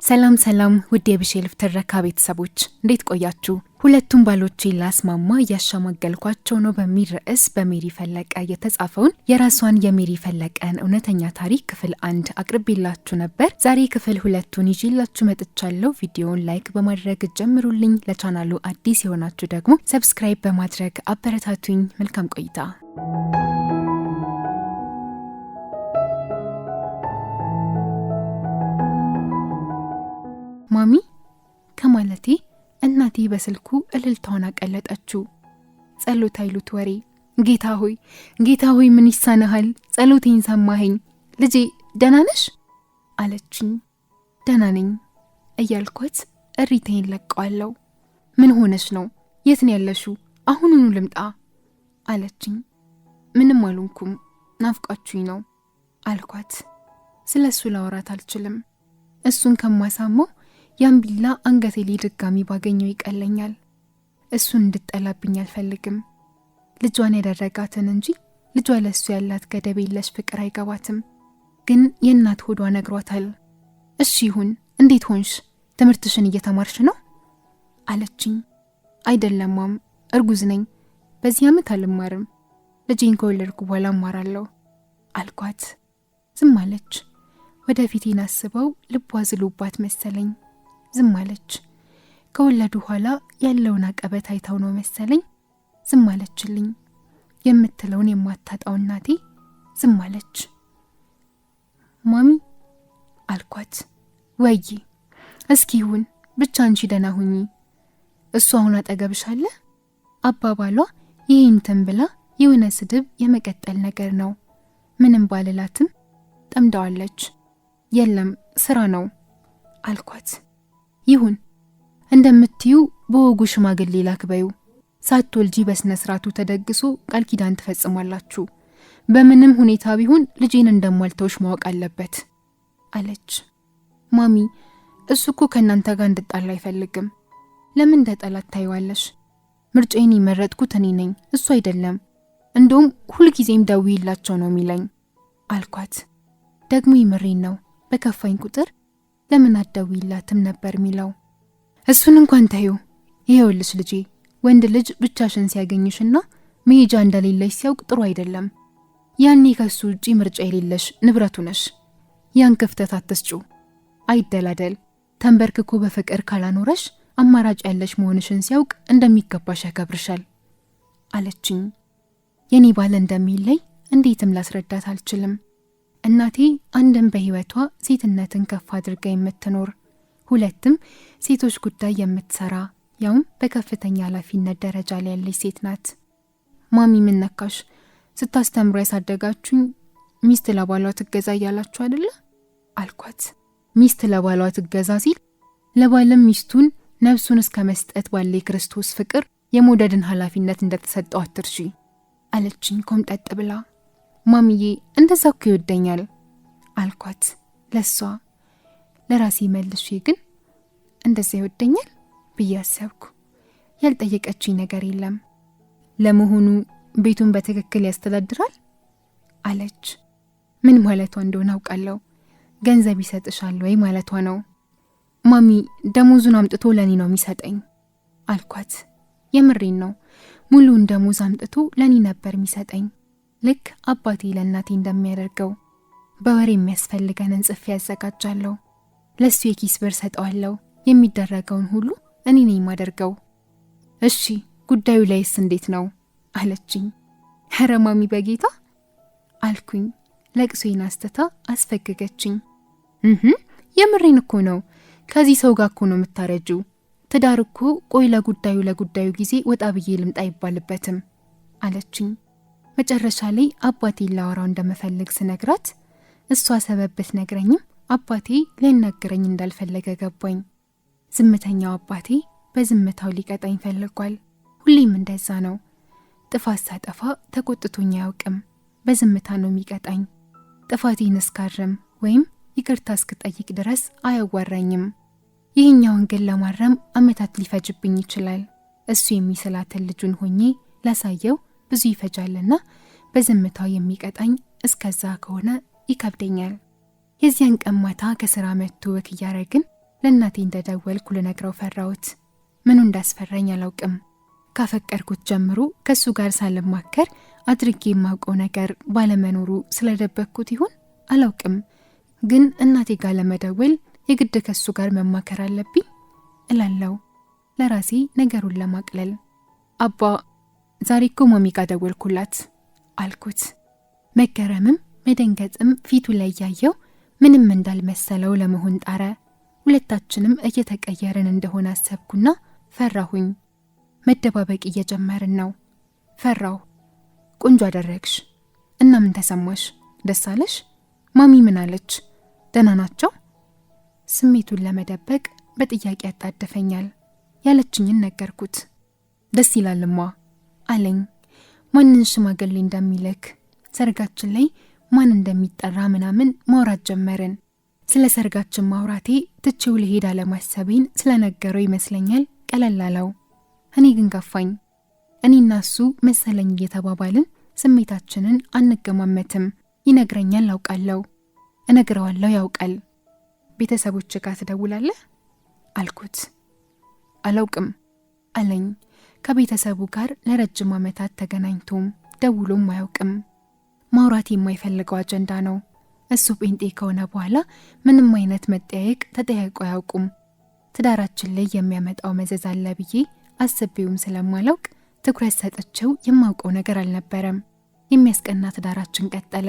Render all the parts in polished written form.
ሰላም ሰላም ውድ የብሼልፍ ትረካ ቤተሰቦች እንዴት ቆያችሁ? ሁለቱም ባሎቼ ላስማማ ያሻማገልኳቸው ነው በሚል ርዕስ በሜሪ ፈለቀ የተጻፈውን የራሷን የሜሪ ፈለቀን እውነተኛ ታሪክ ክፍል 1 አቅርቤላችሁ ነበር። ዛሬ ክፍል 2ን ይዤላችሁ መጥቻለሁ። ቪዲዮውን ላይክ በማድረግ ጀምሩልኝ። ለቻናሉ አዲስ የሆናችሁ ደግሞ ሰብስክራይብ በማድረግ አበረታቱኝ። መልካም ቆይታ። ማሚ ከማለቴ እናቴ በስልኩ እልልታውን አቀለጠችው። ጸሎት አይሉት ወሬ። ጌታ ሆይ ምን ይሳነሃል? ጸሎቴን ሰማኸኝ። ልጄ ደህና ነሽ አለችኝ። ደህና ነኝ እያልኳት እሪቴን ለቀዋለሁ። ምን ሆነሽ ነው? የት ነው ያለሽው? አሁኑኑ ልምጣ አለችኝ። ምንም አልሆንኩም፣ ናፍቃችሁኝ ነው አልኳት። ስለሱ ላወራት አልችልም። እሱን ከማሳመው ያን ቢላ አንገቴ ላይ ድጋሚ ባገኘው ይቀለኛል። እሱን እንድጠላብኝ አልፈልግም። ልጇን ያደረጋትን እንጂ ልጇ ለሱ ያላት ገደብ የለሽ ፍቅር አይገባትም። ግን የእናት ሆዷ ነግሯታል። እሺ ይሁን፣ እንዴት ሆንሽ? ትምህርትሽን እየተማርሽ ነው አለችኝ። አይደለም ማም፣ እርጉዝ ነኝ። በዚህ ዓመት አልማርም። ልጄን ከወለድኩ በኋላ እማራለሁ አልኳት። ዝም አለች። ወደፊቴን አስበው ልቧ ዝሎባት መሰለኝ። ዝም አለች። ከወለዱ ኋላ ያለውን አቀበት አይታው ነው መሰለኝ ዝም አለችልኝ። የምትለውን የማታጣው እናቴ ዝም አለች። ማሚ አልኳት። ወይ እስኪ ይሁን፣ ብቻ አንቺ ደህና ሁኚ። እሱ አሁን አጠገብሽ አለ? አባባሏ ይህን ብላ የሆነ ስድብ የመቀጠል ነገር ነው። ምንም ባልላትም ጠምዳዋለች። የለም ስራ ነው አልኳት። ይሁን እንደምትዩ በወጉ ሽማግሌ ላክበዩ። ሳትወልጂ በስነ ስርዓቱ ተደግሶ ቃል ኪዳን ትፈጽማላችሁ። በምንም ሁኔታ ቢሆን ልጄን እንደማልተውሽ ማወቅ አለበት አለች። ማሚ እሱ እኮ ከእናንተ ጋር እንድጣላ አይፈልግም። ለምን እንደ ጠላት ታይዋለሽ? ምርጫዬን የመረጥኩት እኔ ነኝ፣ እሱ አይደለም። እንደውም ሁልጊዜም ደውይላቸው ነው የሚለኝ አልኳት። ደግሞ ይምሬን ነው። በከፋኝ ቁጥር ለምን አትደውይላትም ነበር የሚለው። እሱን እንኳን ታዩ። ይሄውልሽ ልጄ፣ ወንድ ልጅ ብቻሽን ሲያገኝሽና መሄጃ እንደሌለሽ ሲያውቅ ጥሩ አይደለም። ያኔ ከሱ ውጪ ምርጫ የሌለሽ ንብረቱ ነሽ። ያን ክፍተት አትስጪው። አይደላደል። ተንበርክኮ በፍቅር ካላኖረሽ አማራጭ ያለሽ መሆንሽን ሲያውቅ እንደሚገባሽ ያከብርሻል አለችኝ። የኔ ባል እንደሚለይ እንዴትም ላስረዳት አልችልም። እናቴ አንድም በህይወቷ ሴትነትን ከፍ አድርጋ የምትኖር፣ ሁለትም ሴቶች ጉዳይ የምትሰራ ያውም በከፍተኛ ኃላፊነት ደረጃ ላይ ያለች ሴት ናት። ማሚ ምን ነካሽ? ስታስተምሩ ያሳደጋችሁኝ ሚስት ለባሏ ትገዛ እያላችሁ አይደለ አልኳት። ሚስት ለባሏ ትገዛ ሲል ለባልም ሚስቱን ነፍሱን እስከ መስጠት ባለ የክርስቶስ ፍቅር የመውደድን ኃላፊነት እንደተሰጠው አትርሺ አለችኝ ኮምጠጥ ብላ። ማሚዬ እንደዛ እኮ ይወደኛል አልኳት። ለሷ ለራሴ መልሼ ግን እንደዛ ይወደኛል ብዬ አሰብኩ። ያልጠየቀችኝ ነገር የለም። ለመሆኑ ቤቱን በትክክል ያስተዳድራል አለች። ምን ማለቷ እንደሆነ አውቃለሁ። ገንዘብ ይሰጥሻል ወይ ማለቷ ነው። ማሚ ደሞዙን አምጥቶ ለኔ ነው የሚሰጠኝ አልኳት። የምሬን ነው። ሙሉውን ደሞዝ አምጥቶ ለኔ ነበር የሚሰጠኝ፣ ልክ አባቴ ለእናቴ እንደሚያደርገው። በወር የሚያስፈልገንን ጽፌ ያዘጋጃለሁ። ለሱ የኪስ ብር ሰጠዋለሁ። የሚደረገውን ሁሉ እኔ ነኝ የማደርገው። እሺ ጉዳዩ ላይስ እንዴት ነው አለችኝ። ኧረ ማሚ በጌታ አልኩኝ። ለቅሶዬን አስተታ አስፈገገችኝ። የምሬን እኮ ነው። ከዚህ ሰው ጋር እኮ ነው የምታረጁ። ትዳር እኮ ቆይ ለጉዳዩ ጊዜ ወጣ ብዬ ልምጣ አይባልበትም አለችኝ። መጨረሻ ላይ አባቴን ላወራው እንደምፈልግ ስነግራት እሷ ሰበብ ብትነግረኝም አባቴ ሊናገረኝ እንዳልፈለገ ገባኝ። ዝምተኛው አባቴ በዝምታው ሊቀጣኝ ፈልጓል። ሁሌም እንደዛ ነው። ጥፋት ሳጠፋ ተቆጥቶኝ አያውቅም። በዝምታ ነው የሚቀጣኝ። ጥፋቴን እስካርም ወይም ይቅርታ እስክጠይቅ ድረስ አያዋራኝም። ይህኛውን ግን ለማረም አመታት ሊፈጅብኝ ይችላል። እሱ የሚስላትን ልጁን ሆኜ ላሳየው ብዙ ይፈጃልና በዝምታው የሚቀጣኝ እስከዛ ከሆነ ይከብደኛል። የዚያን ቀን ማታ ከስራ መጥቶ ወክ እያረግን ለእናቴ እንደደወልኩ ልነግረው ፈራሁት። ምኑ እንዳስፈራኝ አላውቅም። ካፈቀርኩት ጀምሮ ከሱ ጋር ሳልማከር አድርጌ የማውቀው ነገር ባለመኖሩ ስለደበቅኩት ይሆን አላውቅም። ግን እናቴ ጋር ለመደወል የግድ ከሱ ጋር መማከር አለብኝ እላለሁ ለራሴ ነገሩን ለማቅለል። አባ ዛሬ እኮ ማሚ ጋር ደወልኩላት አልኩት። መገረምም መደንገጥም ፊቱ ላይ ያየው ምንም እንዳልመሰለው ለመሆን ጣረ። ሁለታችንም እየተቀየርን እንደሆነ አሰብኩና ፈራሁኝ። መደባበቅ እየጀመርን ነው። ፈራሁ። ቆንጆ አደረግሽ እና ምን ተሰማሽ? ደስ አለሽ? ማሚ ምን አለች? ደህና ናቸው? ስሜቱን ለመደበቅ በጥያቄ ያጣደፈኛል። ያለችኝን ነገርኩት። ደስ ይላልማ አለኝ። ማንን ሽማግሌ እንደሚልክ ሰርጋችን ላይ ማን እንደሚጠራ ምናምን ማውራት ጀመርን። ስለ ሰርጋችን ማውራቴ ትቼው ልሄድ አለማሰቤን ስለነገረው ይመስለኛል ቀለል አለው። እኔ ግን ከፋኝ። እኔና እሱ መሰለኝ እየተባባልን ስሜታችንን አንገማመትም። ይነግረኛል አውቃለሁ፣ እነግረዋለሁ ያውቃል። ቤተሰቦች ጋር ትደውላለህ አልኩት። አላውቅም አለኝ። ከቤተሰቡ ጋር ለረጅም ዓመታት ተገናኝቶም ደውሎም አያውቅም። ማውራት የማይፈልገው አጀንዳ ነው። እሱ ጴንጤ ከሆነ በኋላ ምንም አይነት መጠያየቅ ተጠያይቆ አያውቁም። ትዳራችን ላይ የሚያመጣው መዘዝ አለ ብዬ አስቤውም ስለማላውቅ ትኩረት ሰጥቼው የማውቀው ነገር አልነበረም። የሚያስቀና ትዳራችን ቀጠለ።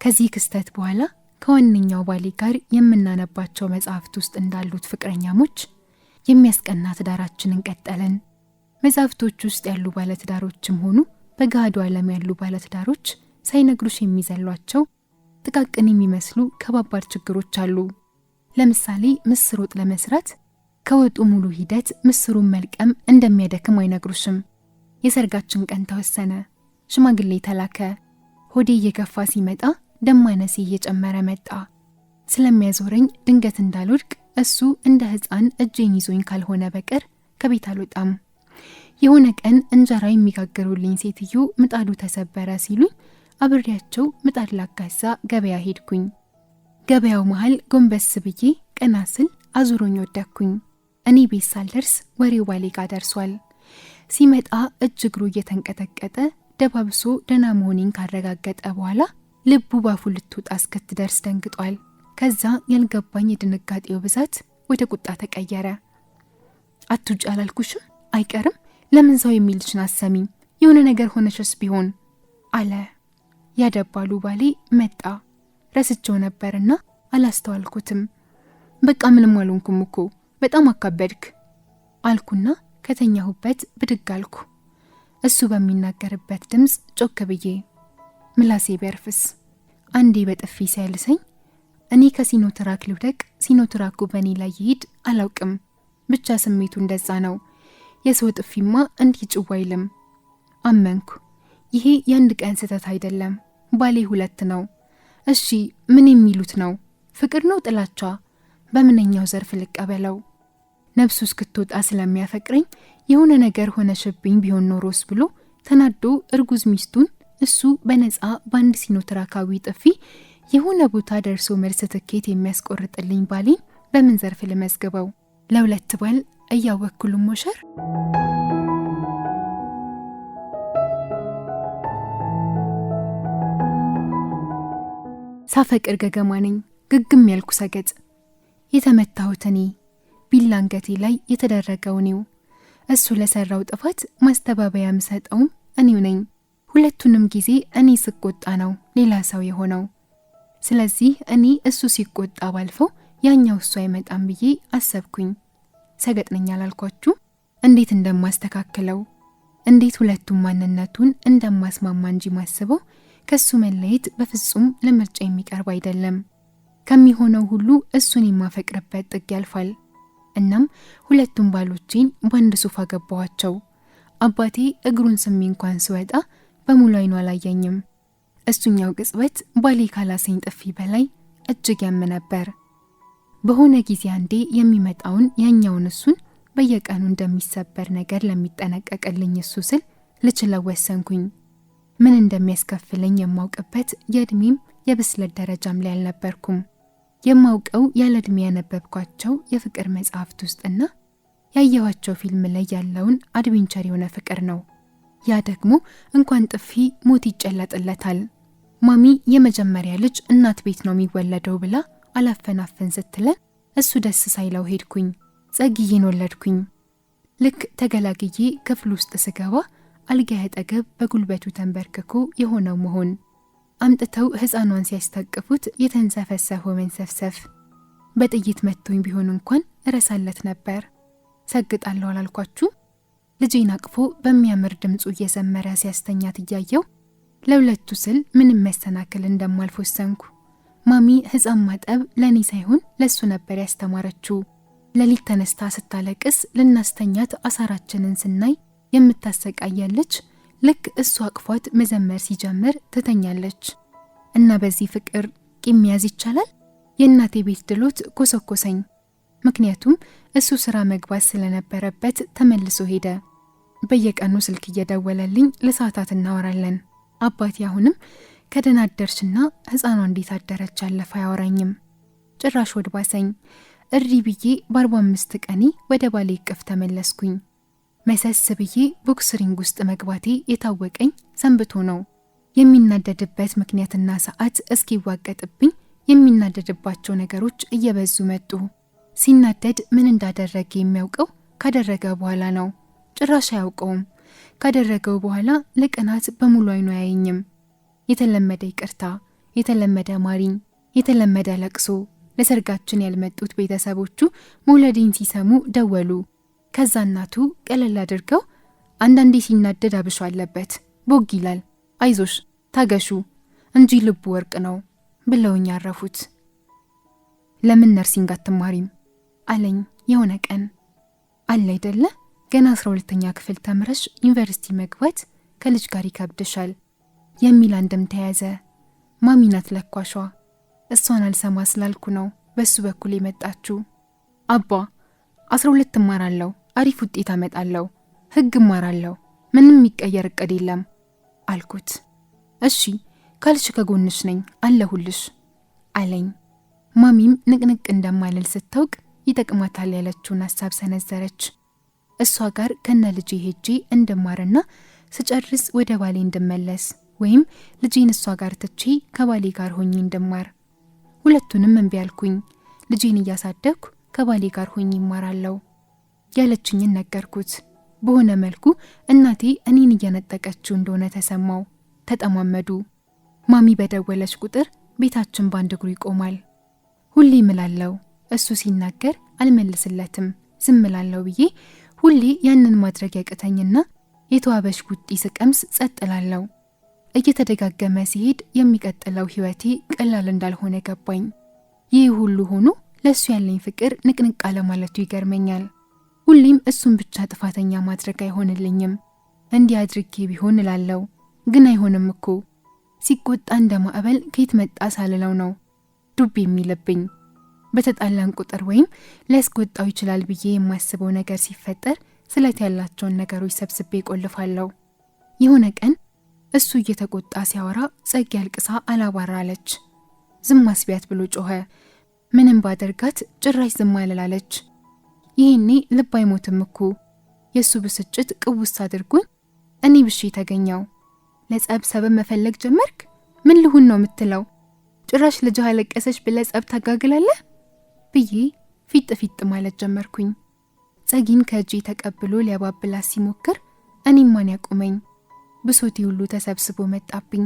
ከዚህ ክስተት በኋላ ከዋነኛው ባሌ ጋር የምናነባቸው መጽሐፍት ውስጥ እንዳሉት ፍቅረኛሞች የሚያስቀና ትዳራችንን ቀጠልን። መጽሐፍቶች ውስጥ ያሉ ባለትዳሮችም ሆኑ በገሃዱ ዓለም ያሉ ባለትዳሮች ሳይነግሩሽ የሚዘሏቸው ጥቃቅን የሚመስሉ ከባባድ ችግሮች አሉ። ለምሳሌ ምስር ወጥ ለመስራት ከወጡ ሙሉ ሂደት ምስሩን መልቀም እንደሚያደክም አይነግሩሽም። የሰርጋችን ቀን ተወሰነ። ሽማግሌ ተላከ። ሆዴ እየገፋ ሲመጣ ደም ማነሴ እየጨመረ መጣ። ስለሚያዞረኝ ድንገት እንዳልወድቅ እሱ እንደ ሕፃን እጄን ይዞኝ ካልሆነ በቀር ከቤት አልወጣም። የሆነ ቀን እንጀራ የሚጋግሩልኝ ሴትዮ ምጣዱ ተሰበረ ሲሉኝ አብሬያቸው ምጣድ ላጋዛ ገበያ ሄድኩኝ። ገበያው መሃል ጎንበስ ብዬ ቀና ስል አዙሮኝ ወደኩኝ። እኔ ቤት ሳልደርስ ወሬው ባሌ ጋር ደርሷል። ሲመጣ እጅ እግሩ እየተንቀጠቀጠ ደባብሶ ደህና መሆኔን ካረጋገጠ በኋላ ልቡ ባፉ ልትወጣ እስክትደርስ ደንግጧል። ከዛ ያልገባኝ የድንጋጤው ብዛት ወደ ቁጣ ተቀየረ። አትውጭ አላልኩሽም? አይቀርም። ለምን ሰው የሚልሽን አሰሚም? የሆነ ነገር ሆነሽስ ቢሆን አለ። ያደባሉ ባሌ መጣ። ረስቼው ነበርና አላስተዋልኩትም። በቃ ምንም አልሆንኩም እኮ በጣም አካበድክ አልኩና ከተኛሁበት ብድግ አልኩ። እሱ በሚናገርበት ድምፅ ጮክ ብዬ ምላሴ ቢያርፍስ? አንዴ በጥፊ ሲያልሰኝ እኔ ከሲኖትራክ ልውደቅ ሲኖትራኩ በእኔ ላይ ይሄድ አላውቅም። ብቻ ስሜቱ እንደዛ ነው። የሰው ጥፊማ እንዲህ ጭው አይልም። አመንኩ። ይሄ የአንድ ቀን ስህተት አይደለም። ባሌ ሁለት ነው። እሺ ምን የሚሉት ነው? ፍቅር ነው ጥላቻ? በምንኛው ዘርፍ ልቀበለው? ነፍሱ እስክትወጣ ስለሚያፈቅረኝ የሆነ ነገር ሆነሽብኝ ቢሆን ኖሮስ ብሎ ተናዶ እርጉዝ ሚስቱን እሱ በነፃ በአንድ ሲኖትራካዊ ጥፊ የሆነ ቦታ ደርሶ መልስ ትኬት የሚያስቆርጥልኝ ባሌን በምን ዘርፍ ልመዝግበው? ለሁለት ባል እያወኩሉ ሞሸር። ሳፈቅር ገገማ ነኝ። ግግም ያልኩ ሰገጥ። የተመታሁት እኔ፣ ቢላ አንገቴ ላይ የተደረገው እኔው። እሱ ለሰራው ጥፋት ማስተባበያ የምሰጠውም እኔው ነኝ። ሁለቱንም ጊዜ እኔ ስቆጣ ነው ሌላ ሰው የሆነው። ስለዚህ እኔ እሱ ሲቆጣ ባልፈው ያኛው እሱ አይመጣም ብዬ አሰብኩኝ። ሰገጥ ነኝ አላልኳችሁ? እንዴት እንደማስተካክለው፣ እንዴት ሁለቱም ማንነቱን እንደማስማማ እንጂ ማስበው ከሱ መለየት በፍጹም ለምርጫ የሚቀርብ አይደለም። ከሚሆነው ሁሉ እሱን የማፈቅርበት ጥግ ያልፋል። እናም ሁለቱም ባሎቼን በአንድ ሱፍ አገባኋቸው። አባቴ እግሩን ስሜ እንኳን ስወጣ በሙሉ አይኑ አላየኝም። እሱኛው ቅጽበት ባሌ ካላሰኝ ጥፊ በላይ እጅግ ያም ነበር። በሆነ ጊዜ አንዴ የሚመጣውን ያኛውን እሱን በየቀኑ እንደሚሰበር ነገር ለሚጠነቀቅልኝ እሱ ስል ልችለው ወሰንኩኝ። ምን እንደሚያስከፍለኝ የማውቅበት የእድሜም የብስለት ደረጃም ላይ አልነበርኩም። የማውቀው ያለ ዕድሜ ያነበብኳቸው የፍቅር መጽሐፍት ውስጥና ያየኋቸው ፊልም ላይ ያለውን አድቬንቸር የሆነ ፍቅር ነው። ያ ደግሞ እንኳን ጥፊ ሞት ይጨለጥለታል። ማሚ የመጀመሪያ ልጅ እናት ቤት ነው የሚወለደው ብላ አላፈናፈን ስትለን እሱ ደስ ሳይለው ሄድኩኝ። ጸግዬን ወለድኩኝ። ልክ ተገላግዬ ክፍል ውስጥ ስገባ አልጋ አጠገብ በጉልበቱ ተንበርክኮ የሆነው መሆን፣ አምጥተው ሕፃኗን ሲያስታቅፉት የተንሰፈሰፈው መንሰፍሰፍ። በጥይት መቶኝ ቢሆን እንኳን እረሳለት ነበር። ሰግጣለሁ አላልኳችሁ? ልጄን አቅፎ በሚያምር ድምፁ እየዘመረ ሲያስተኛት እያየው ለሁለቱ ስል ምንም መሰናክል እንደማልፍ ወሰንኩ። ማሚ ሕፃን ማጠብ ለእኔ ሳይሆን ለሱ ነበር ያስተማረችው። ሌሊት ተነስታ ስታለቅስ ልናስተኛት አሳራችንን ስናይ የምታሰቃያለች። ልክ እሱ አቅፏት መዘመር ሲጀምር ትተኛለች። እና በዚህ ፍቅር ቂም መያዝ ይቻላል? የእናቴ ቤት ድሎት ኮሰኮሰኝ። ምክንያቱም እሱ ስራ መግባት ስለነበረበት ተመልሶ ሄደ። በየቀኑ ስልክ እየደወለልኝ ለሰዓታት እናወራለን። አባቴ አሁንም ከደህና አደርሽና ሕፃኗ እንዴት አደረች አለፈ አያወራኝም። ጭራሽ ወድ ባሰኝ። እሪ ብዬ በ45 ቀኔ ወደ ባሌ እቅፍ ተመለስኩኝ። መሰስ ብዬ ቦክስሪንግ ውስጥ መግባቴ የታወቀኝ ሰንብቶ ነው። የሚናደድበት ምክንያትና ሰዓት እስኪዋቀጥብኝ የሚናደድባቸው ነገሮች እየበዙ መጡ። ሲናደድ ምን እንዳደረገ የሚያውቀው ካደረገ በኋላ ነው። ጭራሽ አያውቀውም። ካደረገው በኋላ ለቀናት በሙሉ አይኑ አያየኝም። የተለመደ ይቅርታ፣ የተለመደ ማሪኝ፣ የተለመደ ለቅሶ። ለሰርጋችን ያልመጡት ቤተሰቦቹ መውለዴን ሲሰሙ ደወሉ። ከዛ እናቱ ቀለል አድርገው አንዳንዴ ሲናደድ አብሾ አለበት፣ ቦግ ይላል፣ አይዞሽ ታገሹ እንጂ ልቡ ወርቅ ነው ብለውኝ አረፉት። ለምን ነርሲንግ አትማሪም አለኝ የሆነ ቀን። አለ አይደለ ገና 12ኛ ክፍል ተምረሽ ዩኒቨርሲቲ መግባት ከልጅ ጋር ይከብድሻል የሚል አንድም ተያዘ። ማሚናት ለኳሿ። እሷን አልሰማ ስላልኩ ነው በሱ በኩል የመጣችው። አባ 12 እማራለሁ፣ አሪፍ ውጤት አመጣለሁ፣ ህግ እማራለሁ፣ ምንም የሚቀየር እቅድ የለም አልኩት። እሺ ካልሽ ከጎንሽ ነኝ አለሁልሽ አለኝ። ማሚም ንቅንቅ እንደማልል ስታውቅ ይጠቅማታል ያለችውን ሐሳብ ሰነዘረች። እሷ ጋር ከነ ልጄ ሄጄ እንድማርና ስጨርስ ወደ ባሌ እንድመለስ ወይም ልጄን እሷ ጋር ትቼ ከባሌ ጋር ሆኜ እንድማር። ሁለቱንም እምቢ አልኩኝ። ልጄን እያሳደግኩ ከባሌ ጋር ሆኜ እማራለሁ ያለችኝን ነገርኩት። በሆነ መልኩ እናቴ እኔን እየነጠቀችው እንደሆነ ተሰማው። ተጠማመዱ። ማሚ በደወለች ቁጥር ቤታችን ባንድ እግሩ ይቆማል። ሁሌ እምላለሁ እሱ ሲናገር አልመልስለትም ዝም እላለሁ ብዬ ሁሌ ያንን ማድረግ ያቅተኝና የተዋበሽ ቡጢ ስቀምስ ጸጥ እላለሁ። እየተደጋገመ ሲሄድ የሚቀጥለው ህይወቴ ቀላል እንዳልሆነ ገባኝ። ይህ ሁሉ ሆኖ ለሱ ያለኝ ፍቅር ንቅንቅ አለ ማለቱ ይገርመኛል። ሁሌም እሱን ብቻ ጥፋተኛ ማድረግ አይሆንልኝም። እንዲህ አድርጌ ቢሆን እላለሁ፣ ግን አይሆንም እኮ። ሲቆጣ እንደ ማዕበል ከየት መጣ ሳልለው ነው ዱብ የሚልብኝ። በተጣላን ቁጥር ወይም ሊያስቆጣው ይችላል ብዬ የማስበው ነገር ሲፈጠር ስለት ያላቸውን ነገሮች ሰብስቤ ቆልፋለሁ። የሆነ ቀን እሱ እየተቆጣ ሲያወራ ጸጊ አልቅሳ አላባራለች። ዝም አስቢያት ብሎ ጮኸ። ምንም ባደርጋት ጭራሽ ዝም አልላለች። ይሄኔ ልብ አይሞትም እኮ። የሱ ብስጭት ቅውስ አድርጎኝ እኔ ብሼ ተገኘው። ለጸብ ሰበብ መፈለግ ጀመርክ? ምን ልሁን ነው የምትለው? ጭራሽ ልጅ አለቀሰች ብለህ ጸብ ታጋግላለህ ብዬ ፊት ማለት ጀመርኩኝ። ጸጊን ከእጄ ተቀብሎ ሊያባብላት ሲሞክር እኔም ማን ያቆመኝ? ብሶቴ ሁሉ ተሰብስቦ መጣብኝ።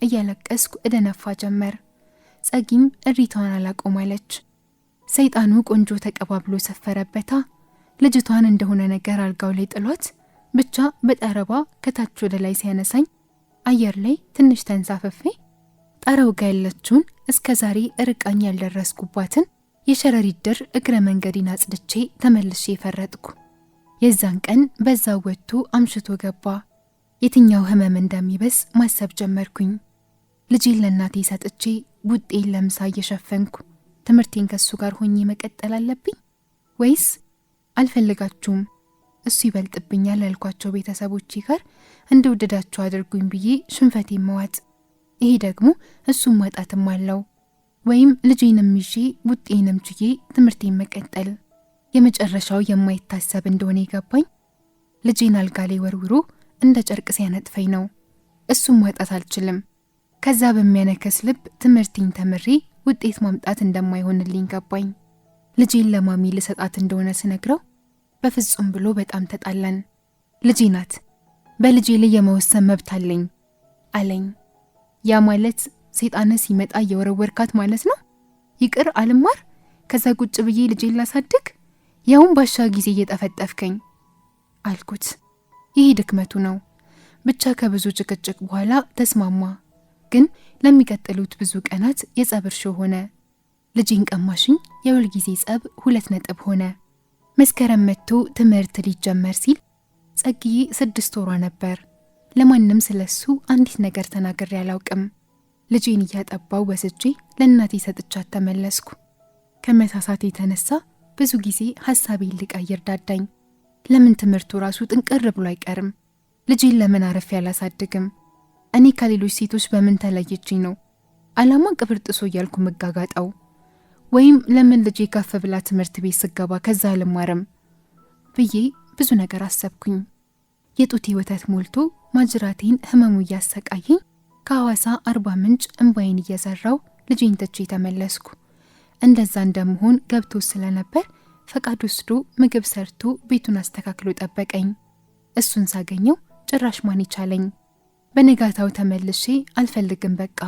እያለቀስኩ እደነፋ ጀመር። ጸጊም እሪቷን አላቆማለች። ሰይጣኑ ቆንጆ ተቀባብሎ ሰፈረበታ። ልጅቷን እንደሆነ ነገር አልጋው ላይ ጥሏት ብቻ በጠረባ ከታች ወደ ላይ ሲያነሳኝ አየር ላይ ትንሽ ተንሳፈፌ ጣራው ጋር ያለችውን እስከ ዛሬ ርቃኝ ያልደረስኩባትን የሸረሪት ድር እግረ መንገዴን አጽድቼ ተመልሼ ፈረጥኩ። የዛን ቀን በዛው ወጥቶ አምሽቶ ገባ። የትኛው ህመም እንደሚበስ ማሰብ ጀመርኩኝ። ልጄን ለእናቴ ሰጥቼ ቡጤን ለምሳ እየሸፈንኩ ትምህርቴን ከሱ ጋር ሆኜ መቀጠል አለብኝ ወይስ አልፈልጋችሁም እሱ ይበልጥብኛል ያልኳቸው ቤተሰቦቼ ጋር እንደወደዳቸው አድርጉኝ ብዬ ሽንፈቴን መዋጥ? ይሄ ደግሞ እሱም ማጣትም አለው። ወይም ልጄንም ይዤ ውጤንም ችዬ ትምህርቴን መቀጠል። የመጨረሻው የማይታሰብ እንደሆነ የገባኝ ልጄን አልጋ ላይ ወርውሮ እንደ ጨርቅ ሲያነጥፈኝ ነው። እሱም ማጣት አልችልም። ከዛ በሚያነከስ ልብ ትምህርቴን ተምሬ ውጤት ማምጣት እንደማይሆንልኝ ገባኝ። ልጄን ለማሚ ልሰጣት እንደሆነ ስነግረው በፍጹም ብሎ በጣም ተጣላን። ልጄ ናት፣ በልጄ ላይ የመወሰን መብት አለኝ አለኝ። ያ ማለት ሰይጣን ሲመጣ የወረወርካት ማለት ነው? ይቅር አልማር፣ ከዛ ቁጭ ብዬ ልጄን ላሳድግ፣ ያውን ባሻ ጊዜ እየጠፈጠፍከኝ አልኩት። ይሄ ድክመቱ ነው። ብቻ ከብዙ ጭቅጭቅ በኋላ ተስማማ። ግን ለሚቀጥሉት ብዙ ቀናት የጸብ እርሾ ሆነ። ልጄን ቀማሽኝ የሁል ጊዜ ጸብ 2 ነጥብ ሆነ። መስከረም መጥቶ ትምህርት ሊጀመር ሲል ጸግዬ 6 ወሯ ነበር። ለማንም ስለሱ አንዲት ነገር ተናግሬ አላውቅም። ልጄን እያጠባው ወስጄ ለእናቴ ሰጥቻት ተመለስኩ። ከመሳሳት የተነሳ ብዙ ጊዜ ሐሳቤን ልቀይር ዳዳኝ። ለምን ትምህርቱ ራሱ ጥንቅር ብሎ አይቀርም? ልጄን ለምን አረፍ ያላሳድግም? እኔ ከሌሎች ሴቶች በምን ተለየችኝ ነው አላማ ቅብር ጥሶ እያልኩ መጋጋጣው? ወይም ለምን ልጄ ከፍ ብላ ትምህርት ቤት ስገባ ከዛ አልማረም ብዬ ብዙ ነገር አሰብኩኝ። የጡቴ ወተት ሞልቶ ማጅራቴን ህመሙ እያሰቃየኝ ከሐዋሳ 40 ምንጭ እንባዬን እየዘራው ልጄን ትቼ ተመለስኩ። እንደዛ እንደምሆን ገብቶ ስለነበር ፈቃድ ወስዶ ምግብ ሰርቶ ቤቱን አስተካክሎ ጠበቀኝ። እሱን ሳገኘው ጭራሽ ማን ይቻለኝ። በነጋታው ተመልሼ አልፈልግም በቃ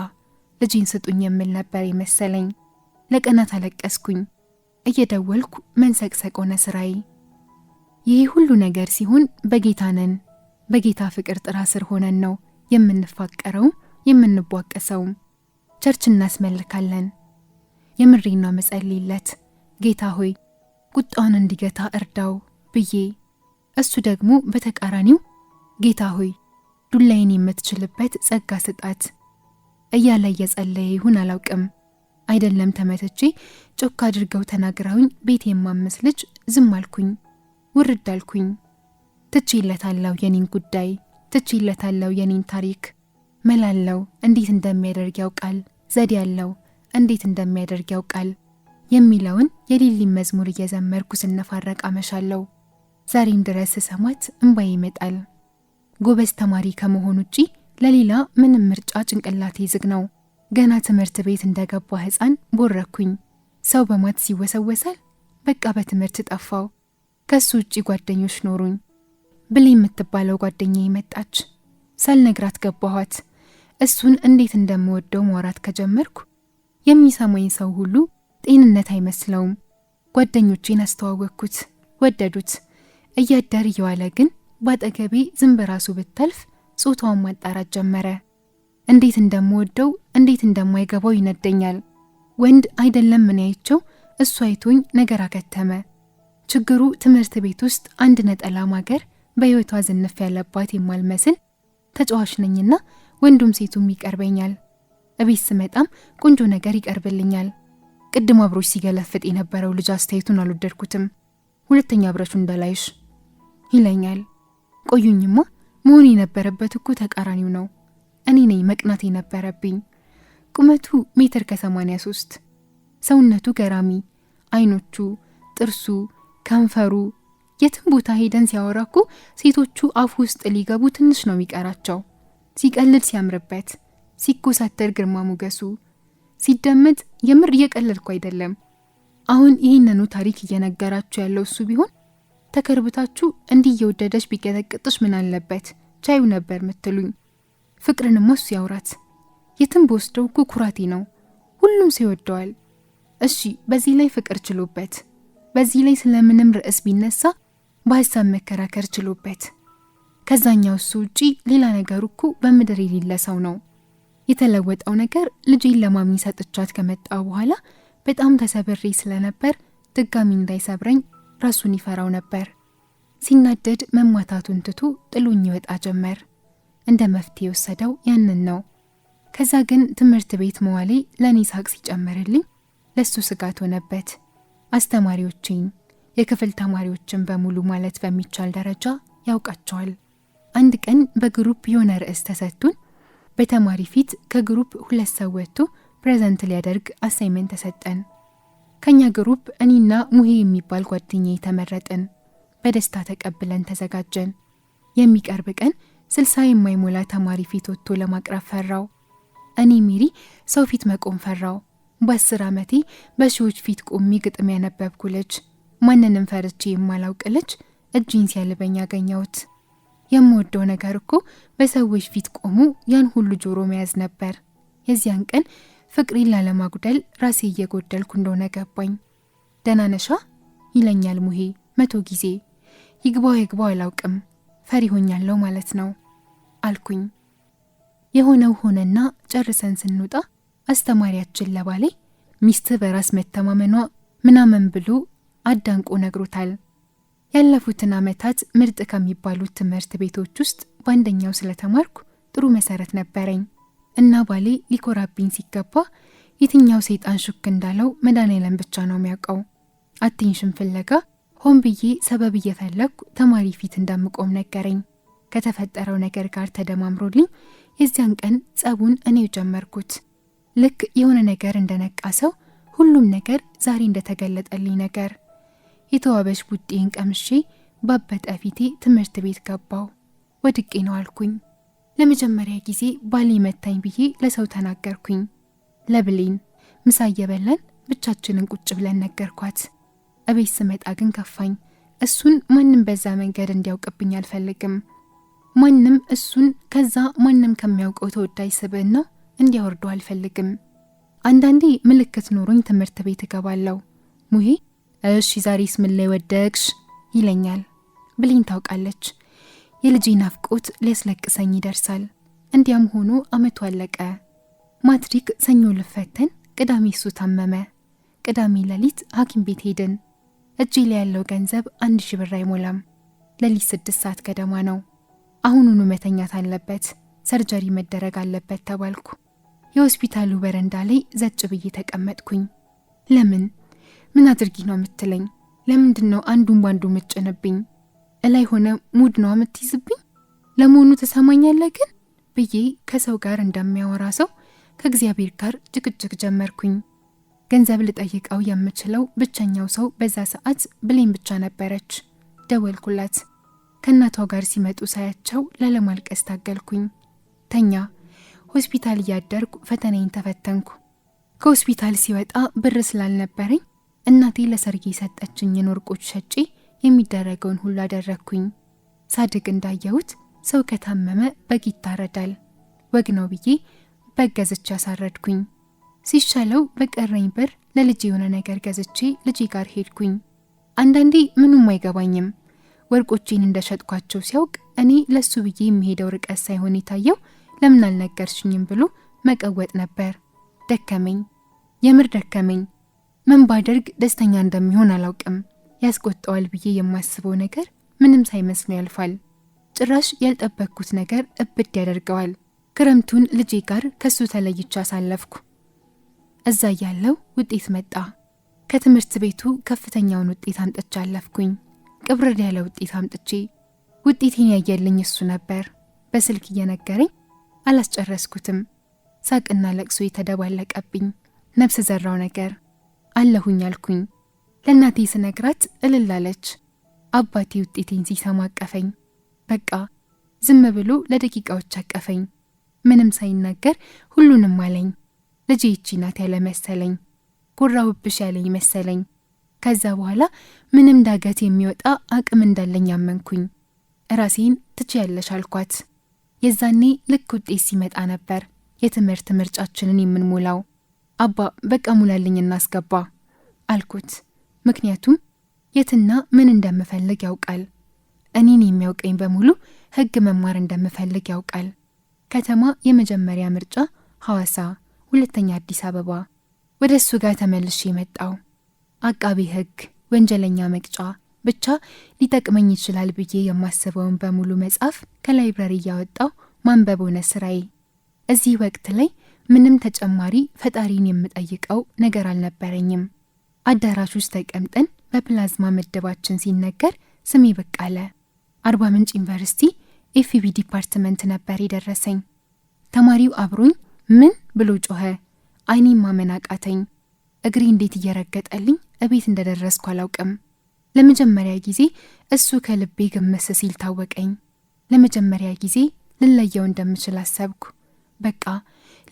ልጄን ስጡኝ የምል ነበር የመሰለኝ። ለቀናት አለቀስኩኝ። እየደወልኩ መንሰቅሰቅ ሆነ ስራዬ። ይህ ሁሉ ነገር ሲሆን በጌታ ነን፣ በጌታ ፍቅር ጥራ ስር ሆነን ነው የምንፋቀረው የምንቧቀሰው። ቸርች እናስመልካለን። የምሬና መጸልይለት ጌታ ሆይ ቁጣውን እንዲገታ እርዳው ብዬ፣ እሱ ደግሞ በተቃራኒው ጌታ ሆይ ዱላይን የምትችልበት ጸጋ ስጣት እያለ እየጸለየ ይሁን አላውቅም። አይደለም ተመትቼ ጮክ አድርገው ተናግረውኝ ቤት የማመስ ልጅ ዝም አልኩኝ፣ ውርድ አልኩኝ። ትቼለታለሁ የኔን ጉዳይ፣ ትቼለታለሁ የኔን ታሪክ። መላለው እንዴት እንደሚያደርግ ያውቃል፣ ዘዴ ያለው እንዴት እንደሚያደርግ ያውቃል የሚለውን የሊሊ መዝሙር እየዘመርኩ ስነፋረቅ አመሻለሁ። ዛሬም ድረስ ሰማት እንባዬ ይመጣል። ጎበዝ ተማሪ ከመሆኑ ውጪ ለሌላ ምንም ምርጫ ጭንቅላቴ ዝግ ነው። ገና ትምህርት ቤት እንደገባ ሕፃን ቦረኩኝ። ሰው በማት ሲወሰወሳል። በቃ በትምህርት ጠፋው። ከሱ ውጪ ጓደኞች ኖሩኝ። ብሌ የምትባለው ጓደኛዬ መጣች። ሳልነግራት ገባኋት። እሱን እንዴት እንደምወደው ማውራት ከጀመርኩ የሚሰማኝ ሰው ሁሉ ጤንነት አይመስለውም። ጓደኞቼን አስተዋወቅኩት፣ ወደዱት። እያደር እየዋለ ግን ባጠገቤ ዝም በራሱ ብታልፍ ጾታውን ማጣራት ጀመረ። እንዴት እንደምወደው እንዴት እንደማይገባው ይነደኛል። ወንድ አይደለም ምን ያይቸው እሱ አይቶኝ ነገር አከተመ። ችግሩ ትምህርት ቤት ውስጥ አንድ ነጠላ ማገር በህይወቷ ዝንፍ ያለባት የማልመስል ተጫዋች ነኝና ወንዱም ሴቱም ይቀርበኛል። እቤት ስመጣም ቆንጆ ነገር ይቀርብልኛል። ቅድም አብሮሽ ሲገለፍጥ የነበረው ልጅ አስተያየቱን አልወደድኩትም፣ ሁለተኛ አብረሹ እንዳላይሽ ይለኛል። ቆዩኝማ መሆን የነበረበት እኮ ተቃራኒው ነው። እኔ ነኝ መቅናት የነበረብኝ። ቁመቱ 1.83 ሰውነቱ ገራሚ፣ አይኖቹ፣ ጥርሱ፣ ከንፈሩ የትም ቦታ ሄደን ሲያወራኩ ሴቶቹ አፉ ውስጥ ሊገቡ ትንሽ ነው የሚቀራቸው። ሲቀልድ ሲያምርበት፣ ሲኮሳተር ግርማ ሞገሱ፣ ሲደመጥ የምር እየቀለድኩ አይደለም። አሁን ይህንኑ ታሪክ እየነገራችሁ ያለው እሱ ቢሆን ተከርብታችሁ እንዲህ እየወደደሽ ቢቀጠቅጥሽ ምን አለበት ቻዩ ነበር ምትሉኝ። ፍቅርንማ እሱ ያውራት። የትም በወስደው እኮ ኩራቴ ነው። ሁሉም ሰው ይወደዋል። እሺ በዚህ ላይ ፍቅር ችሎበት፣ በዚህ ላይ ስለምንም ርዕስ ቢነሳ በሐሳብ መከራከር ችሎበት። ከዛኛው እሱ ውጪ ሌላ ነገር እኮ በምድር የሌለ ሰው ነው። የተለወጠው ነገር ልጄን ለማሚ ሰጥቻት ከመጣው በኋላ በጣም ተሰብሬ ስለነበር ድጋሚ እንዳይሰብረኝ ራሱን ይፈራው ነበር። ሲናደድ መማታቱን ትቶ ጥሎኝ ይወጣ ጀመር። እንደ መፍትሄ ወሰደው ያንን ነው። ከዛ ግን ትምህርት ቤት መዋሌ ለኔ ሳቅ ሲጨመርልኝ ለሱ ስጋት ሆነበት። አስተማሪዎቼን፣ የክፍል ተማሪዎችን በሙሉ ማለት በሚቻል ደረጃ ያውቃቸዋል። አንድ ቀን በግሩፕ የሆነ ርዕስ ተሰጥቶን በተማሪ ፊት ከግሩፕ 2 ሰው ወጥቶ ፕሬዘንት ሊያደርግ አሳይመንት ተሰጠን። ከኛ ግሩፕ እኔና ሙሄ የሚባል ጓደኛዬ ተመረጥን። በደስታ ተቀብለን ተዘጋጀን። የሚቀርብ ቀን 60 የማይሞላ ተማሪ ፊት ወጥቶ ለማቅረብ ፈራው። እኔ ሚሪ ሰው ፊት መቆም ፈራው። በ10 ዓመቴ በሺዎች ፊት ቆሜ ግጥም ያነበብኩ ልጅ፣ ማንንም ፈርቼ የማላውቅ ልጅ እጅን ሲያልበኝ አገኘሁት። የምወደው ነገር እኮ በሰዎች ፊት ቆሞ ያን ሁሉ ጆሮ መያዝ ነበር። የዚያን ቀን ፍቅሬን ላለማጉደል ራሴ እየጎደልኩ እንደሆነ ገባኝ። ደህና ነሻ ይለኛል ሙሄ 100 ጊዜ። ይግባው አላውቅም፣ ፈሪ ሆኛለሁ ማለት ነው አልኩኝ። የሆነው ሆነና ጨርሰን ስንወጣ አስተማሪያችን ለባሌ ሚስት በራስ መተማመኗ ምናምን ብሎ አዳንቆ ነግሮታል። ያለፉትን ዓመታት ምርጥ ከሚባሉት ትምህርት ቤቶች ውስጥ በአንደኛው ስለተማርኩ ጥሩ መሰረት ነበረኝ እና ባሌ ሊኮራብኝ ሲገባ የትኛው ሰይጣን ሹክ እንዳለው መድኃኒዓለም ብቻ ነው የሚያውቀው። አቴንሽን ፍለጋ ሆን ብዬ ሰበብ እየፈለግኩ ተማሪ ፊት እንደምቆም ነገረኝ። ከተፈጠረው ነገር ጋር ተደማምሮልኝ የዚያን ቀን ጸቡን እኔው ጀመርኩት። ልክ የሆነ ነገር እንደነቃ ሰው ሁሉም ነገር ዛሬ እንደተገለጠልኝ ነገር። የተዋበሽ ቡጤን ቀምሼ ባበጠ ፊቴ ትምህርት ቤት ገባው። ወድቄ ነው አልኩኝ። ለመጀመሪያ ጊዜ ባሌ መታኝ ብዬ ለሰው ተናገርኩኝ። ለብሌን ምሳ እየበላን ብቻችንን ቁጭ ብለን ነገርኳት። እቤት ስመጣ ግን ከፋኝ። እሱን ማንም በዛ መንገድ እንዲያውቅብኝ አልፈልግም። ማንም እሱን ከዛ ማንም ከሚያውቀው ተወዳጅ ስብዕና እንዲያወርደው አልፈልግም። አንዳንዴ ምልክት ኖሮኝ ትምህርት ቤት እገባለሁ። ሙሄ እሺ ዛሬስ ምን ላይ ወደቅሽ ይለኛል። ብሌን ታውቃለች። የልጄ ናፍቆት ሊያስለቅሰኝ ይደርሳል። እንዲያም ሆኖ አመቱ አለቀ። ማትሪክ ሰኞ ልፈተን፣ ቅዳሜ እሱ ታመመ። ቅዳሜ ሌሊት ሐኪም ቤት ሄድን። እጄ ላይ ያለው ገንዘብ 1000 ብር አይሞላም። ሌሊት 6 ሰዓት ገደማ ነው። አሁኑኑ መተኛት አለበት፣ ሰርጀሪ መደረግ አለበት ተባልኩ። የሆስፒታሉ በረንዳ ላይ ዘጭ ብዬ ተቀመጥኩኝ። ለምን ምን አድርጊ ነው የምትለኝ? ለምንድን ነው አንዱን ባንዱ ምጭንብኝ? እላይ ሆነ ሙድ ነው የምትይዝብኝ? ለመሆኑ ተሰማኛለህ ግን ብዬ ከሰው ጋር እንደሚያወራ ሰው ከእግዚአብሔር ጋር ጭቅጭቅ ጀመርኩኝ። ገንዘብ ልጠይቀው የምችለው ብቸኛው ሰው በዛ ሰዓት ብሌን ብቻ ነበረች። ደወልኩላት። ከእናቷ ጋር ሲመጡ ሳያቸው ላለማልቀስ ታገልኩኝ። ተኛ። ሆስፒታል እያደርኩ ፈተናዬን ተፈተንኩ። ከሆስፒታል ሲወጣ ብር ስላልነበረኝ እናቴ ለሰርጌ የሰጠችኝን ወርቆች ሸጬ የሚደረገውን ሁሉ አደረግኩኝ። ሳድግ እንዳየሁት ሰው ከታመመ በግ ይታረዳል። ወግ ነው ብዬ በግ ገዝቼ አሳረድኩኝ። ሲሻለው በቀረኝ ብር ለልጄ የሆነ ነገር ገዝቼ ልጄ ጋር ሄድኩኝ። አንዳንዴ ምኑም አይገባኝም። ወርቆቼን እንደሸጥኳቸው ሲያውቅ እኔ ለሱ ብዬ የሚሄደው ርቀት ሳይሆን የታየው ለምን አልነገርሽኝም ብሎ መቀወጥ ነበር። ደከመኝ፣ የምር ደከመኝ። ምን ባደርግ ደስተኛ እንደሚሆን አላውቅም። ያስቆጣዋል ብዬ የማስበው ነገር ምንም ሳይመስለው ያልፋል። ጭራሽ ያልጠበቅኩት ነገር እብድ ያደርገዋል። ክረምቱን ልጄ ጋር ከሱ ተለይቼ አሳለፍኩ። እዛ ያለው ውጤት መጣ። ከትምህርት ቤቱ ከፍተኛውን ውጤት አምጥቼ አለፍኩኝ። ቅብርር ያለ ውጤት አምጥቼ። ውጤቴን ያየልኝ እሱ ነበር። በስልክ እየነገረኝ አላስጨረስኩትም። ሳቅና ለቅሶ የተደባለቀብኝ ነፍስ ዘራው ነገር። አለሁኝ አልኩኝ። ለእናቴ ስነግራት እልል አለች። አባቴ ውጤቴን ሲሰማ አቀፈኝ። በቃ ዝም ብሎ ለደቂቃዎች አቀፈኝ። ምንም ሳይናገር ሁሉንም አለኝ። ልጄ ይቺ ናት ያለ መሰለኝ። ኮራውብሽ ያለኝ መሰለኝ። ከዛ በኋላ ምንም ዳገት የሚወጣ አቅም እንዳለኝ አመንኩኝ። ራሴን ትችያለሽ አልኳት። የዛኔ ልክ ውጤት ሲመጣ ነበር የትምህርት ምርጫችንን የምንሞላው። አባ በቃ ሙላልኝ እናስገባ አልኩት። ምክንያቱም የትና ምን እንደምፈልግ ያውቃል። እኔን የሚያውቀኝ በሙሉ ሕግ መማር እንደምፈልግ ያውቃል። ከተማ የመጀመሪያ ምርጫ ሐዋሳ፣ ሁለተኛ አዲስ አበባ። ወደ እሱ ጋር ተመልሼ መጣው። አቃቢ ሕግ፣ ወንጀለኛ መቅጫ፣ ብቻ ሊጠቅመኝ ይችላል ብዬ የማስበውን በሙሉ መጽሐፍ ከላይብረሪ እያወጣው ማንበብ ሆነ ስራዬ። እዚህ ወቅት ላይ ምንም ተጨማሪ ፈጣሪን የምጠይቀው ነገር አልነበረኝም። አዳራሽ ውስጥ ተቀምጠን በፕላዝማ ምድባችን ሲነገር ስሜ ብቅ አለ። አርባ ምንጭ ዩኒቨርሲቲ ኤፍቢ ዲፓርትመንት ነበር የደረሰኝ። ተማሪው አብሮኝ ምን ብሎ ጮኸ። አይኔን ማመን አቃተኝ። እግሬ እንዴት እየረገጠልኝ እቤት እንደደረስኩ አላውቅም። ለመጀመሪያ ጊዜ እሱ ከልቤ ግምስ ሲል ታወቀኝ። ለመጀመሪያ ጊዜ ልለየው እንደምችል አሰብኩ። በቃ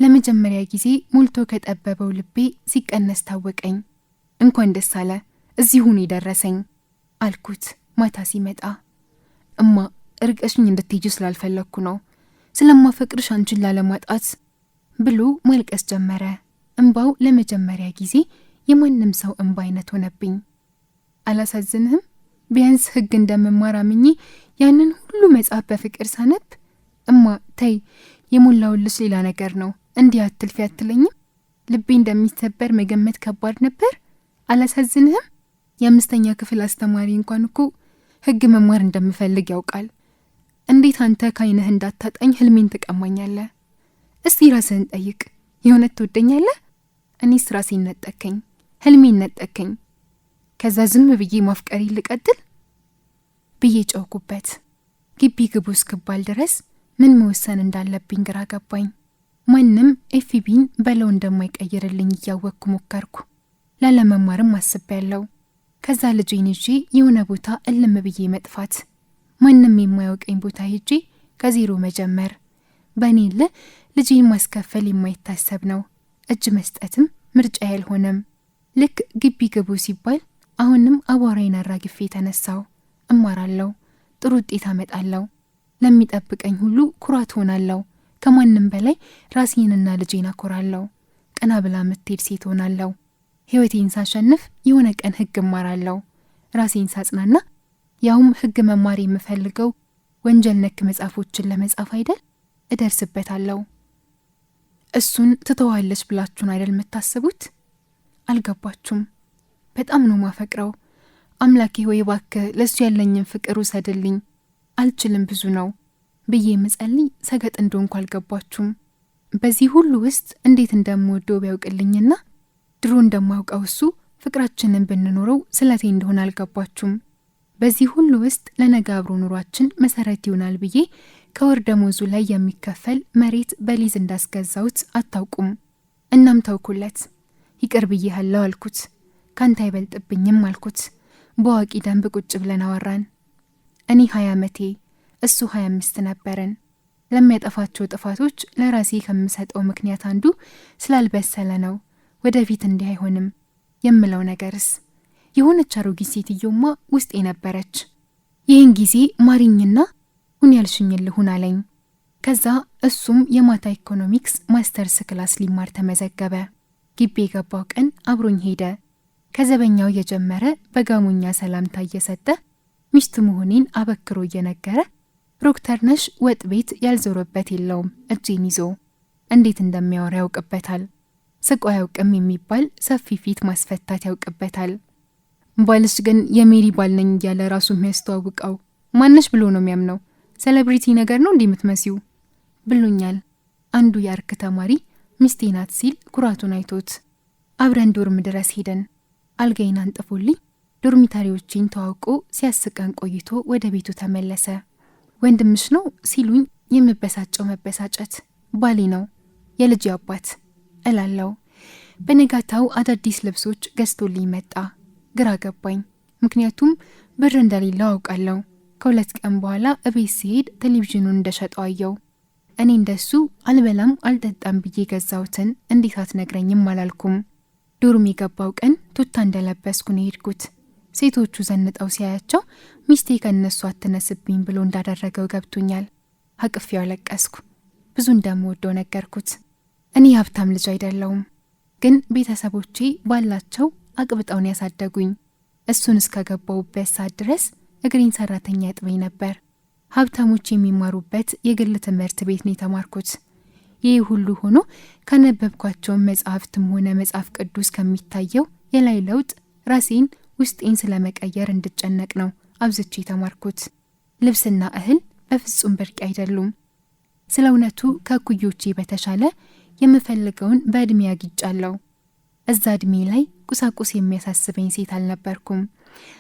ለመጀመሪያ ጊዜ ሞልቶ ከጠበበው ልቤ ሲቀነስ ታወቀኝ። እንኳን ደስ አለ፣ እዚሁ ነው የደረሰኝ አልኩት ማታ ሲመጣ። እማ እርቀሽኝ እንድትሄጂ ስላልፈለግኩ ነው፣ ስለማፈቅርሽ አንቺን ላለማጣት ብሎ ማልቀስ ጀመረ። እንባው ለመጀመሪያ ጊዜ የማንም ሰው እንባ አይነት ሆነብኝ። አላሳዝንህም? ቢያንስ ሕግ እንደምማር አምኜ ያንን ሁሉ መጽሐፍ በፍቅር ሳነብ እማ ተይ፣ የሞላውልሽ ሌላ ነገር ነው፣ እንዲህ አትልፊ አትለኝም? ልቤ እንደሚሰበር መገመት ከባድ ነበር። አላሳዝንህም? የ5ኛ ክፍል አስተማሪ እንኳን እኮ ሕግ መማር እንደምፈልግ ያውቃል። እንዴት አንተ ከዓይንህ እንዳታጣኝ ህልሜን ትቀማኛለህ? እስቲ ራስህን ጠይቅ። የእውነት ትወደኛለህ? እኔስ ራሴን ነጠከኝ፣ ህልሜን ነጠከኝ። ከዛ ዝም ብዬ ማፍቀሪ ልቀጥል ብዬ ጨውኩበት። ግቢ ግቡ እስክባል ድረስ ምን መወሰን እንዳለብኝ ግራ ገባኝ። ማንም ኤፍቢን በለው እንደማይቀይርልኝ እያወቅኩ ሞከርኩ። ላለመማርም አስቤያለሁ። ከዛ ልጄን ይዤ የሆነ ቦታ እልም ብዬ መጥፋት፣ ማንም የማያውቀኝ ቦታ ሄጄ ከዜሮ መጀመር። በእኔ ልጄን ማስከፈል የማይታሰብ ነው። እጅ መስጠትም ምርጫ ያልሆነም። ልክ ግቢ ግቡ ሲባል አሁንም አቧራዬን አራግፌ ተነሳው። እማራለሁ፣ ጥሩ ውጤት አመጣለሁ፣ ለሚጠብቀኝ ሁሉ ኩራት ሆናለሁ። ከማንም በላይ ራሴንና ልጄን አኮራለሁ። ቀና ብላ ምትሄድ ሴት ሆናለሁ። ሕይወቴን ሳሸንፍ የሆነ ቀን ሕግ እማራለሁ። ራሴን ሳጽናና፣ ያውም ሕግ መማር የምፈልገው ወንጀል ነክ መጽሐፎችን ለመጻፍ አይደል? እደርስበታለሁ። እሱን ትተዋለች ብላችሁን አይደል የምታስቡት? አልገባችሁም። በጣም ነው ማፈቅረው። አምላኬ ሆይ እባክህ ለሱ ያለኝን ፍቅር ውሰድልኝ፣ አልችልም ብዙ ነው ብዬ ምጸልይ ሰገጥ እንደሆንኩ አልገባችሁም። በዚህ ሁሉ ውስጥ እንዴት እንደምወደው ቢያውቅልኝና ድሮ እንደማውቀው እሱ ፍቅራችንን ብንኖረው ስለቴ እንደሆነ አልገባችሁም። በዚህ ሁሉ ውስጥ ለነገ አብሮ ኑሯችን መሰረት ይሆናል ብዬ ከወር ደሞዙ ላይ የሚከፈል መሬት በሊዝ እንዳስገዛውት አታውቁም። እናም ተውኩለት። ይቅር ብዬሃለሁ አልኩት። ካንተ አይበልጥብኝም አልኩት። በዋቂ ደንብ ቁጭ ብለን አወራን። እኔ 20 ዓመቴ እሱ 25 ነበረን። ለሚያጠፋቸው ጥፋቶች ለራሴ ከምሰጠው ምክንያት አንዱ ስላልበሰለ ነው። ወደፊት እንዲህ አይሆንም የምለው ነገርስ የሆነች አሮጊት ሴትዮማ ውስጤ ነበረች። ይህን ጊዜ ማሪኝና ሁን ያልሽኝን ልሁን አለኝ። ከዛ እሱም የማታ ኢኮኖሚክስ ማስተርስ ክላስ ሊማር ተመዘገበ። ግቢ የገባው ቀን አብሮኝ ሄደ። ከዘበኛው የጀመረ በጋሞኛ ሰላምታ እየሰጠ ሚስት መሆኔን አበክሮ እየነገረ ዶክተር ነሽ ወጥ ቤት ያልዞረበት የለውም እጄን ይዞ። እንዴት እንደሚያወራ ያውቅበታል። ስቆ አያውቅም የሚባል ሰፊ ፊት ማስፈታት ያውቅበታል። ባልሽ ግን የሜሪ ባል ነኝ እያለ ራሱ የሚያስተዋውቀው ማነሽ ብሎ ነው የሚያምነው። ሴሌብሪቲ ነገር ነው እንዲህ የምትመሲው ብሎኛል አንዱ የአርክ ተማሪ ሚስቴ ናት ሲል ኩራቱን አይቶት። አብረን ዶርም ድረስ ሄደን አልጋዬን አንጥፎልኝ ዶርሚታሪዎችን ተዋውቆ ሲያስቀን ቆይቶ ወደ ቤቱ ተመለሰ። ወንድምሽ ነው ሲሉኝ የምበሳጨው መበሳጨት ባሌ ነው የልጅ አባት እላለው። በነጋታው አዳዲስ ልብሶች ገዝቶልኝ መጣ። ግራ ገባኝ፣ ምክንያቱም ብር እንደሌለው አውቃለሁ። ከ2 ቀን በኋላ እቤት ሲሄድ ቴሌቪዥኑን እንደሸጠው አየው። እኔ እንደሱ አልበላም አልጠጣም ብዬ ገዛውትን እንዴት አትነግረኝም አላልኩም። ዶርም የገባው ቀን ቱታ እንደለበስኩ ነው ሄድኩት። ሴቶቹ ዘንጠው ሲያያቸው ሚስቴ ከነሱ አትነስብኝ ብሎ እንዳደረገው ገብቶኛል። አቅፌው አለቀስኩ። ብዙ እንደምወደው ነገርኩት። እኔ ሀብታም ልጅ አይደለሁም፣ ግን ቤተሰቦቼ ባላቸው አቅብጠውን ያሳደጉኝ። እሱን እስከገባውበት ሰዓት ድረስ እግሬን ሰራተኛ ያጥበኝ ነበር። ሀብታሞች የሚማሩበት የግል ትምህርት ቤት ነው የተማርኩት። ይህ ሁሉ ሆኖ ከነበብኳቸው መጽሐፍትም ሆነ መጽሐፍ ቅዱስ ከሚታየው የላይ ለውጥ ራሴን ውስጤን ስለመቀየር እንድጨነቅ ነው አብዝቼ የተማርኩት። ልብስና እህል በፍጹም ብርቅ አይደሉም። ስለ እውነቱ ከኩዮቼ በተሻለ የምፈልገውን በእድሜ አግኝቻለሁ። እዛ እድሜ ላይ ቁሳቁስ የሚያሳስበኝ ሴት አልነበርኩም።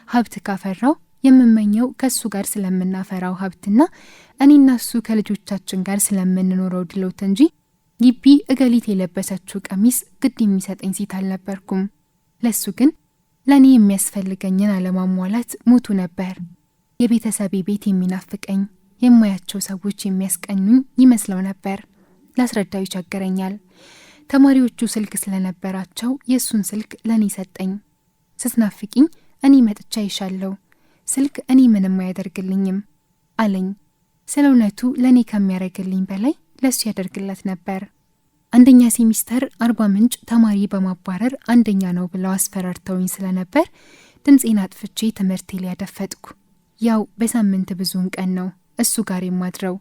ሀብት ካፈራው የምመኘው ከሱ ጋር ስለምናፈራው ሀብትና እኔና እሱ ከልጆቻችን ጋር ስለምንኖረው ድሎት እንጂ ግቢ እገሊት የለበሰችው ቀሚስ ግድ የሚሰጠኝ ሴት አልነበርኩም። ለሱ ግን ለኔ የሚያስፈልገኝን አለማሟላት ሞቱ ነበር። የቤተሰቤ ቤት የሚናፍቀኝ፣ የማያቸው ሰዎች የሚያስቀኙኝ ይመስለው ነበር። ላስረዳው ይቸገረኛል። ተማሪዎቹ ስልክ ስለነበራቸው የሱን ስልክ ለኔ ሰጠኝ። ስትናፍቂኝ እኔ መጥቻ ይሻለው፣ ስልክ እኔ ምንም አያደርግልኝም አለኝ። ስለ እውነቱ ለኔ ከሚያደርግልኝ በላይ ለሱ ያደርግለት ነበር። አንደኛ ሴሚስተር አርባ ምንጭ ተማሪ በማባረር አንደኛ ነው ብለው አስፈራርተውኝ ስለነበር ድምፄን አጥፍቼ ትምህርቴ ላይ ያደፈጥኩ። ያው በሳምንት ብዙውን ቀን ነው እሱ ጋር የማድረው።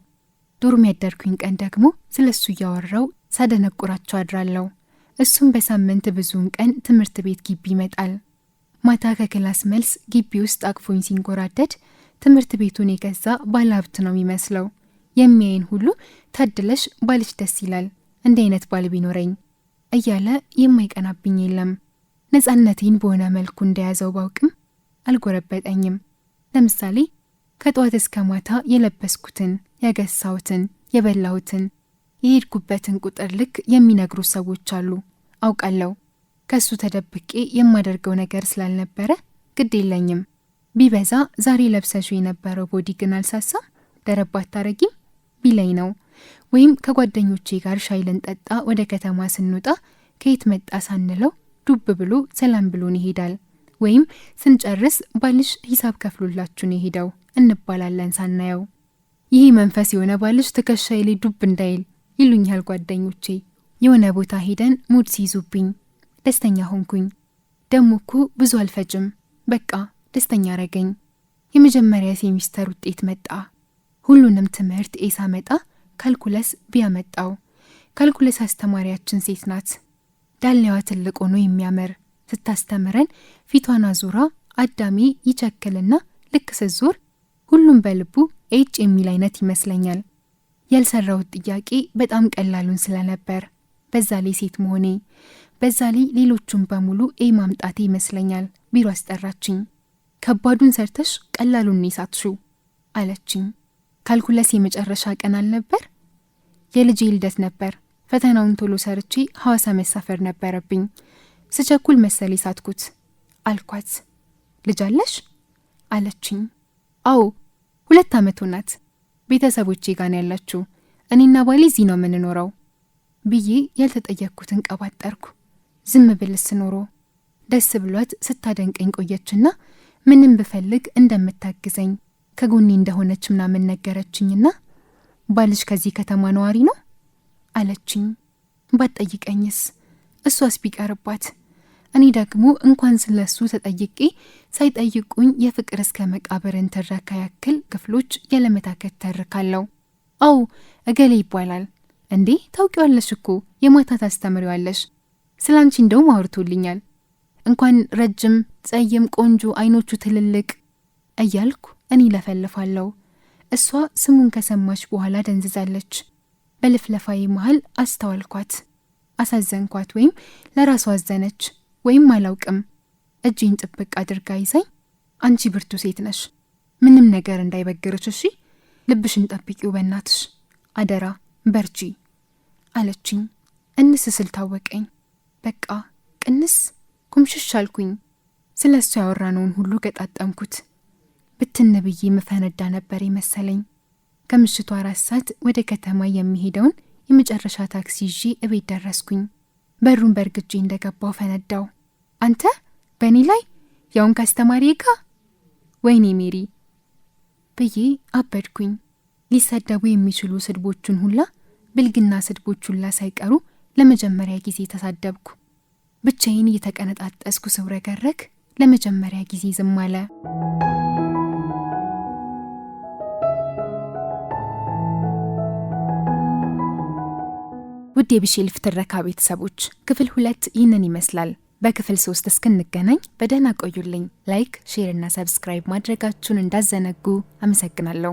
ዶርም ያደርኩኝ ቀን ደግሞ ስለሱ እያወራው ሳደነቁራቸው አድራለሁ። እሱም በሳምንት ብዙውን ቀን ትምህርት ቤት ግቢ ይመጣል። ማታ ከክላስ መልስ ግቢ ውስጥ አቅፎኝ ሲንጎራደድ ትምህርት ቤቱን የገዛ ባለሀብት ነው የሚመስለው። የሚያይን ሁሉ ታድለሽ፣ ባልሽ ደስ ይላል፣ እንዲህ አይነት ባል ቢኖረኝ እያለ የማይቀናብኝ የለም። ነፃነቴን በሆነ መልኩ እንደያዘው ባውቅም አልጎረበጠኝም። ለምሳሌ ከጧት እስከ ማታ የለበስኩትን፣ ያገሳሁትን፣ የበላሁትን፣ የሄድኩበትን ቁጥር ልክ የሚነግሩ ሰዎች አሉ። አውቃለሁ። ከሱ ተደብቄ የማደርገው ነገር ስላልነበረ ግድ የለኝም። ቢበዛ ዛሬ ለብሰሽው የነበረው ቦዲ ግን አልሳሳም፣ ደረብ አታረጊም ቢለኝ ነው። ወይም ከጓደኞቼ ጋር ሻይ ልንጠጣ ወደ ከተማ ስንወጣ ከየት መጣ ሳንለው ዱብ ብሎ ሰላም ብሎን ይሄዳል። ወይም ስንጨርስ ባልሽ ሂሳብ ከፍሎላችሁን የሄደው እንባላለን ሳናየው። ይህ መንፈስ የሆነ ባልሽ ትከሻዬ ላይ ዱብ እንዳይል ይሉኛል ጓደኞቼ። የሆነ ቦታ ሄደን ሙድ ሲይዙብኝ ደስተኛ ሆንኩኝ። ደሞ እኮ ብዙ አልፈጅም፣ በቃ ደስተኛ አረገኝ። የመጀመሪያ ሴሚስተር ውጤት መጣ። ሁሉንም ትምህርት ኤሳ መጣ። ካልኩለስ ቢያመጣው። ካልኩለስ አስተማሪያችን ሴት ናት። ዳሌዋ ትልቅ ሆኖ የሚያምር ስታስተምረን ፊቷን አዙራ አዳሜ ይቸክልና ልክ ስትዞር ሁሉም በልቡ ኤጭ የሚል አይነት ይመስለኛል። ያልሰራሁት ጥያቄ በጣም ቀላሉን ስለነበር፣ በዛ ላይ ሴት መሆኔ፣ በዛ ላይ ሌሎቹን በሙሉ ኤ ማምጣቴ ይመስለኛል ቢሮ አስጠራችኝ። ከባዱን ሰርተሽ ቀላሉን ይሳትሹ አለችኝ። ካልኩለስ የመጨረሻ ቀን አልነበር? የልጄ ልደት ነበር። ፈተናውን ቶሎ ሰርቼ ሐዋሳ መሳፈር ነበረብኝ። ስቸኩል መሰል ሳትኩት አልኳት። ልጅ አለሽ አለችኝ። አዎ 2 ዓመት ሆናት። ቤተሰቦቼ ጋር ያላችሁ፣ እኔና ባሌ እዚህ ነው የምንኖረው ብዬ ያልተጠየቅኩትን ቀባጠርኩ። ዝም ብልስ ኖሮ ደስ ብሏት ስታደንቀኝ ቆየችና ምንም ብፈልግ እንደምታግዘኝ ከጎኔ እንደሆነች ምናምን ነገረችኝና ባልሽ ከዚህ ከተማ ነዋሪ ነው አለችኝ። ባትጠይቀኝስ? እሷስ ቢቀርባት? እኔ ደግሞ እንኳን ስለሱ ተጠይቄ ሳይጠይቁኝ የፍቅር እስከ መቃብርን ትረካ ያክል ክፍሎች ያለመታከት ተርካለሁ። አው እገሌ ይባላል። እንዴ ታውቂዋለሽ እኮ የማታ ታስተምሪዋለሽ። ስላንቺ እንደውም አውርቶልኛል። እንኳን ረጅም፣ ጸይም፣ ቆንጆ፣ አይኖቹ ትልልቅ እያልኩ እኔ ለፈልፋለሁ። እሷ ስሙን ከሰማች በኋላ ደንዝዛለች። በልፍለፋዬ መሃል አስተዋልኳት። አሳዘንኳት፣ ወይም ለራሷ አዘነች፣ ወይም አላውቅም። እጄን ጥብቅ አድርጋ ይዛኝ አንቺ ብርቱ ሴት ነሽ፣ ምንም ነገር እንዳይበግርሽ እሺ፣ ልብሽን ጠብቂው በእናትሽ አደራ፣ በርቺ አለችኝ። እንስ ስል ታወቀኝ። በቃ ቅንስ ኩምሽሽ አልኩኝ። ስለ እሱ ያወራነውን ሁሉ ገጣጠምኩት። ብትን ብዬ መፈነዳ ነበር የመሰለኝ። ከምሽቱ 4 ሰዓት ወደ ከተማ የሚሄደውን የመጨረሻ ታክሲ ይዤ እቤት ደረስኩኝ። በሩን በርግጄ እንደገባው ፈነዳው። አንተ በእኔ ላይ ያውን ካስተማሪዬ ጋር? ወይኔ ሜሪ ብዬ አበድኩኝ። ሊሰደቡ የሚችሉ ስድቦቹን ሁላ፣ ብልግና ስድቦች ሁላ ሳይቀሩ ለመጀመሪያ ጊዜ ተሳደብኩ። ብቻዬን እየተቀነጣጠስኩ ስውረገረግ ለመጀመሪያ ጊዜ ዝም አለ። ውድ የቢሼልፍ ትረካ ቤተሰቦች ክፍል 2 ይህንን ይመስላል። በክፍል 3 እስክንገናኝ በደህና ቆዩልኝ። ላይክ፣ ሼር እና ሰብስክራይብ ማድረጋችሁን እንዳዘነጉ። አመሰግናለሁ።